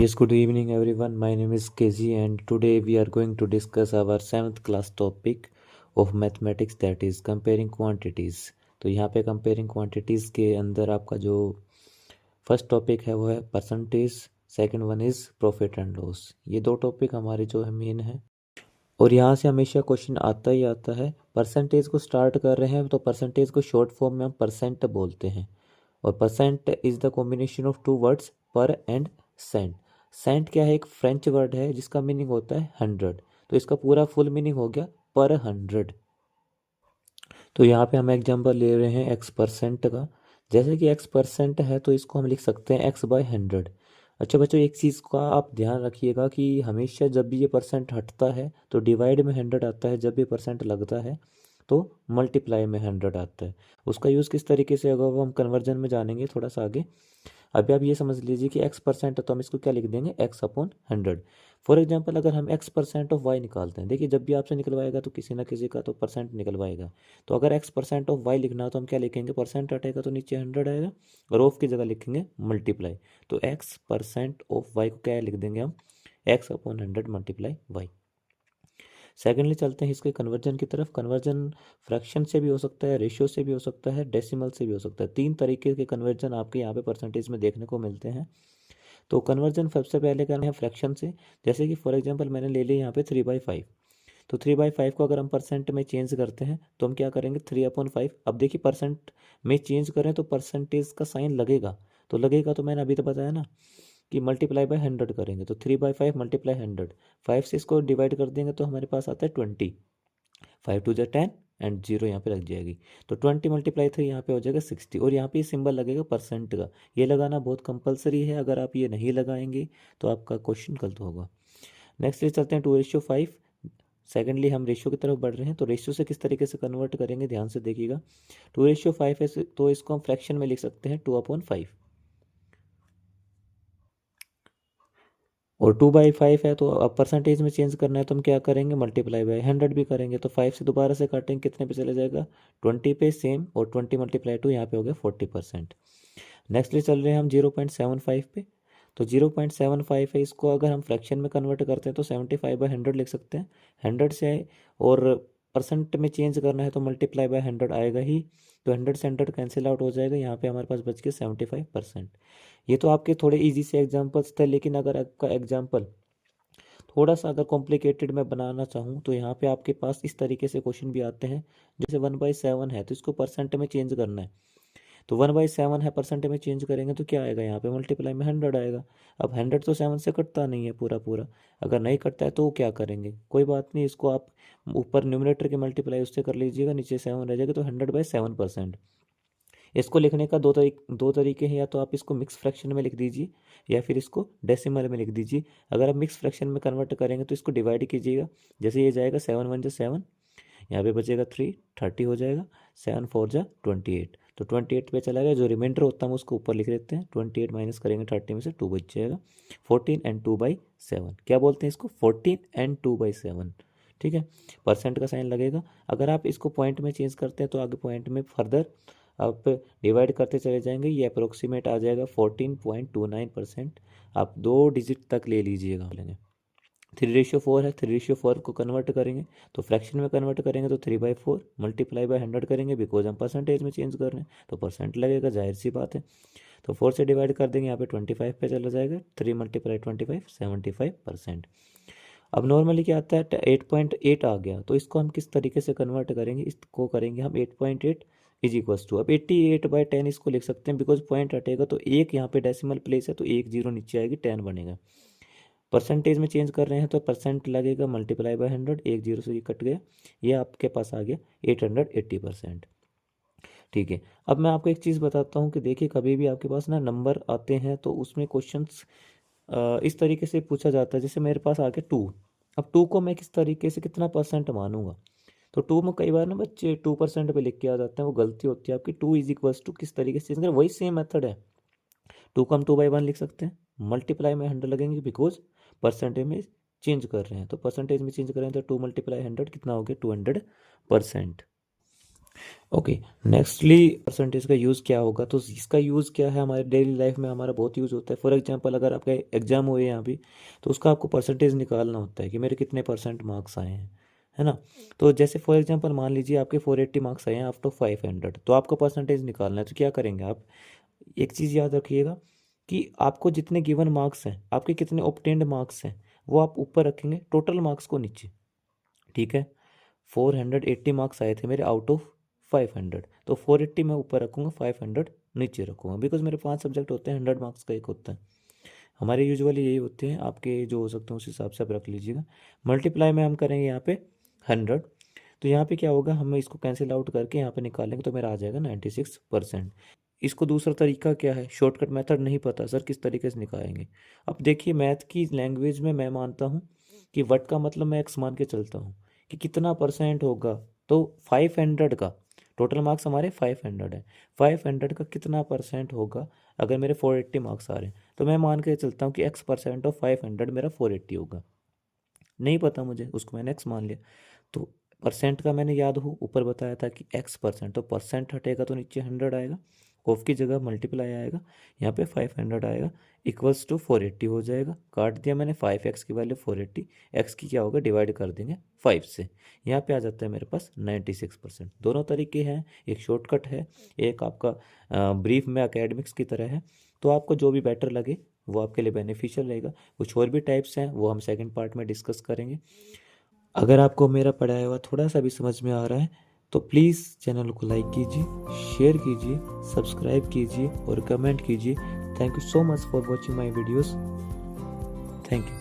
Yes, good evening everyone. My name is KZ and today we are going to discuss our 7th class topic of mathematics, that is comparing quantities. तो यहाँ पे comparing quantities के अंदर आपका जो first topic है वो है percentage, second one is profit and loss. ये दो टॉपिक हमारे जो है मेन है और यहाँ से हमेशा क्वेश्चन आता ही आता है। परसेंटेज को स्टार्ट कर रहे हैं तो परसेंटेज को शॉर्ट फॉर्म में हम परसेंट बोलते हैं और percent is the combination of two words per and cent. Cent क्या है? एक फ्रेंच वर्ड है जिसका मीनिंग होता है 100, तो इसका पूरा फुल मीनिंग हो गया पर 100। तो यहाँ पे हम एग्जांपल ले रहे हैं एक्स परसेंट का। जैसे कि एक्स परसेंट है तो इसको हम लिख सकते हैं एक्स बाय 100। अच्छा बच्चों, एक चीज़ का आप ध्यान रखिएगा कि हमेशा जब भी ये परसेंट हटता है तो डिवाइड में 100 आता है, जब भी परसेंट लगता है तो मल्टीप्लाई में 100 आता है। उसका यूज़ किस तरीके से होगा वो हम कन्वर्जन में जानेंगे थोड़ा सा आगे। अभी आप ये समझ लीजिए कि एक्स परसेंट है तो हम इसको क्या लिख देंगे, एक्स अपॉन 100। फॉर एग्जाम्पल अगर हम एक्स परसेंट ऑफ वाई निकालते हैं, देखिए जब भी आपसे निकलवाएगा तो किसी ना किसी का तो परसेंट निकलवाएगा। तो अगर एक्स परसेंट ऑफ वाई लिखना है तो हम क्या लिखेंगे, परसेंट हटेगा तो नीचे 100 आएगा और ऑफ की जगह लिखेंगे मल्टीप्लाई। तो एक्स परसेंट ऑफ वाई को क्या लिख देंगे हम, X upon 100 multiply Y. Secondly चलते हैं इसके कन्वर्जन की तरफ। कन्वर्जन फ्रैक्शन से भी हो सकता है, रेशियो से भी हो सकता है, डेसिमल से भी हो सकता है। 3 तरीके के कन्वर्जन आपके यहाँ पे परसेंटेज में देखने को मिलते हैं। तो कन्वर्जन सबसे पहले करना है फ्रैक्शन से। जैसे कि फॉर एग्जांपल मैंने ले लिया यहाँ पे 3/5। तो 3/5 को अगर हम परसेंट में चेंज करते हैं तो हम क्या करेंगे, 3/5। अब देखिए परसेंट में चेंज करें तो परसेंटेज का साइन लगेगा, तो लगेगा तो मैंने अभी तो बताया ना कि मल्टीप्लाई बाय 100 करेंगे। तो 3/5 मल्टीप्लाई 100, 5 से इसको डिवाइड कर देंगे तो हमारे पास आता है 20। 5 टू ज 10 एंड 0 यहाँ पे लग जाएगी। तो 20 मल्टीप्लाई 3 यहाँ पे हो जाएगा 60 और यहाँ पे सिंबल लगेगा परसेंट का। ये लगाना बहुत कंपलसरी है, अगर आप ये नहीं लगाएंगे तो आपका क्वेश्चन गलत होगा। नेक्स्ट ये चलते हैं 2:5। सेकेंडली हम रेशियो की तरफ बढ़ रहे हैं, तो रेशियो से किस तरीके से कन्वर्ट करेंगे ध्यान से देखिएगा। 2:5 है तो इसको हम फ्रैक्शन में लिख सकते हैं 2/5 और 2/5 है तो अब परसेंटेज में चेंज करना है तो हम क्या करेंगे, मल्टीप्लाई बाय 100 भी करेंगे। तो 5 से दोबारा से काटेंगे, कितने पे चले जाएगा, 20 पे सेम, और 20 मल्टीप्लाई 2 यहाँ पे हो गया 40%। नेक्स्टली चल रहे हैं हम 0.75 पे। तो 0.75 है, इसको अगर हम फ्रैक्शन में कन्वर्ट करते हैं तो 75/100 लिख सकते हैं। 100 से और परसेंट में चेंज करना है तो मल्टीप्लाई बाय 100 आएगा ही। तो 100 से 100 कैंसिल आउट हो जाएगा, यहाँ पे हमारे पास बच के 75%। ये तो आपके थोड़े इजी से एग्जांपल्स थे, लेकिन अगर आपका एग्जांपल थोड़ा सा अगर कॉम्प्लिकेटेड मैं बनाना चाहूँ तो यहाँ पे आपके पास इस तरीके से क्वेश्चन भी आते हैं। जैसे 1/7 है तो इसको परसेंट में चेंज करना है। तो 1/7 है, परसेंट में चेंज करेंगे तो क्या आएगा, यहाँ पे मल्टीप्लाई में 100 आएगा। अब 100 तो 7 से कटता नहीं है पूरा पूरा, अगर नहीं कटता है तो क्या करेंगे, कोई बात नहीं, इसको आप ऊपर न्यूमरेटर के मल्टीप्लाई उससे कर लीजिएगा, नीचे 7 रह जाएगा, तो 100/7%। इसको लिखने का दो तरीके हैं, या तो आप इसको मिक्स फ्रैक्शन में लिख दीजिए या फिर इसको डेसिमल में लिख दीजिए। अगर आप मिक्स फ्रैक्शन में कन्वर्ट करेंगे तो इसको डिवाइड कीजिएगा। जैसे ये जाएगा 7 1 7, यहाँ पे बचेगा 3, 30 हो जाएगा, 7 4 28। तो 28 पे चला गया, जो रिमाइंडर होता है हम उसको ऊपर लिख देते हैं। 28 माइनस करेंगे 30 में से 2 बच जाएगा। 14 एंड 2/7 क्या बोलते हैं इसको, 14 एंड 2/7। ठीक है, परसेंट का साइन लगेगा। अगर आप इसको पॉइंट में चेंज करते हैं तो आगे पॉइंट में फर्दर आप डिवाइड करते चले जाएंगे, ये अप्रोक्सीमेट आ जाएगा 14.29%। आप 2 डिजिट तक ले लीजिएगा। लेंगे 3:4 है, 3:4 को कन्वर्ट करेंगे तो फ्रैक्शन में कन्वर्ट करेंगे तो 3/4 मल्टीप्लाई बाय 100 करेंगे, बिकॉज हम परसेंटेज में चेंज कर रहे हैं तो परसेंट लगेगा, जाहिर सी बात है। तो 4 से डिवाइड कर देंगे, यहाँ पे 25 पे चला जाएगा, 3 मल्टीप्लाई 25 75%। अब नॉर्मली क्या आता है, 8.8 आ गया, तो इसको हम किस तरीके से कन्वर्ट करेंगे, इसको करेंगे हम 8.8 इज इक्वल्स टू, अब 88/10 इसको लिख सकते हैं, बिकॉज पॉइंट हटेगा तो एक यहाँ पे डेसिमल प्लेस है तो एक जीरो नीचे आएगी, 10 बनेगा। परसेंटेज में चेंज कर रहे हैं तो परसेंट लगेगा मल्टीप्लाई बाय 100, एक जीरो से ये कट गया, ये आपके पास आ गया 880%। ठीक है, अब मैं आपको एक चीज़ बताता हूँ कि देखिए कभी भी आपके पास ना नंबर आते हैं तो उसमें क्वेश्चंस इस तरीके से पूछा जाता है। जैसे मेरे पास आ गया 2, अब 2 को मैं किस तरीके से कितना परसेंट मानूंगा। तो 2 में कई बार ना बच्चे 2% पे लिख के आ जाते हैं, वो गलती होती है आपकी। 2 इज इक्वल्स टू किस तरीके से चेंज करें, वही सेम मेथड है। 2 को हम 2/1 लिख सकते हैं, मल्टीप्लाई में 100 लगेंगे, बिकॉज परसेंटेज में चेंज कर रहे हैं। तो परसेंटेज में चेंज करें तो 2 × 100 कितना हो गया, 200%। ओके, नेक्स्टली परसेंटेज का यूज़ क्या होगा, तो इसका यूज़ क्या है हमारे डेली लाइफ में, हमारा बहुत यूज़ होता है। फॉर एग्जांपल अगर आपका एग्जाम हुए यहाँ भी, तो उसका आपको परसेंटेज निकालना होता है कि मेरे कितने परसेंट मार्क्स आए हैं, है ना। तो जैसे फॉर एग्जांपल मान लीजिए आपके 480 मार्क्स आए हैं आफ्टर 500, तो आपको परसेंटेज निकालना है। तो क्या करेंगे आप, एक चीज़ याद रखिएगा कि आपको जितने गिवन मार्क्स हैं, आपके कितने ऑब्टेन्ड मार्क्स हैं, वो आप ऊपर रखेंगे, टोटल मार्क्स को नीचे। ठीक है, 480 मार्क्स आए थे मेरे आउट ऑफ 500, तो 480 मैं ऊपर रखूँगा, 500 नीचे रखूँगा, बिकॉज मेरे 5 सब्जेक्ट होते हैं, 100 मार्क्स का एक होता है। हमारे यूजुअली यही होते हैं, आपके जो हो सकते हैं उस हिसाब से आप रख लीजिएगा। मल्टीप्लाई में हम करेंगे यहाँ पे 100, तो यहाँ पे क्या होगा, हम इसको कैंसिल आउट करके यहाँ पे निकालेंगे तो मेरा आ जाएगा 96%। इसको दूसरा तरीका क्या है, शॉर्टकट मेथड नहीं पता सर किस तरीके से निकालेंगे। अब देखिए मैथ की लैंग्वेज में मैं मानता हूँ कि वट का मतलब मैं एक्स मान के चलता हूँ कि कितना परसेंट होगा, तो 500 का टोटल मार्क्स हमारे 500 है, 500 का कितना परसेंट होगा अगर मेरे 480 मार्क्स आ रहे हैं, तो मैं मान के चलता हूँ कि एक्स परसेंट ऑफ 500 मेरा 480 होगा। नहीं पता मुझे, उसको मैंने एक्स मान लिया। तो परसेंट का मैंने याद हो ऊपर बताया था कि एक्स परसेंट, तो परसेंट हटेगा तो नीचे 100 आएगा, ऑफ की जगह मल्टीप्लाई आएगा, यहाँ पे 500 आएगा, इक्वल्स टू 480 हो जाएगा। काट दिया मैंने, 5x की वैल्यू 480, एक्स की क्या होगा, डिवाइड कर देंगे 5 से, यहाँ पे आ जाता है मेरे पास 96%। दोनों तरीके हैं, एक शॉर्टकट है, एक आपका ब्रीफ में अकेडमिक्स की तरह है। तो आपको जो भी बेटर लगे वो आपके लिए बेनिफिशियल रहेगा। कुछ और भी टाइप्स हैं, वो हम सेकंड पार्ट में डिस्कस करेंगे। अगर आपको मेरा पढ़ाया हुआ थोड़ा सा भी समझ में आ रहा है तो प्लीज़ चैनल को लाइक कीजिए, शेयर कीजिए, सब्सक्राइब कीजिए और कमेंट कीजिए। Thank you so much for watching my videos. Thank you.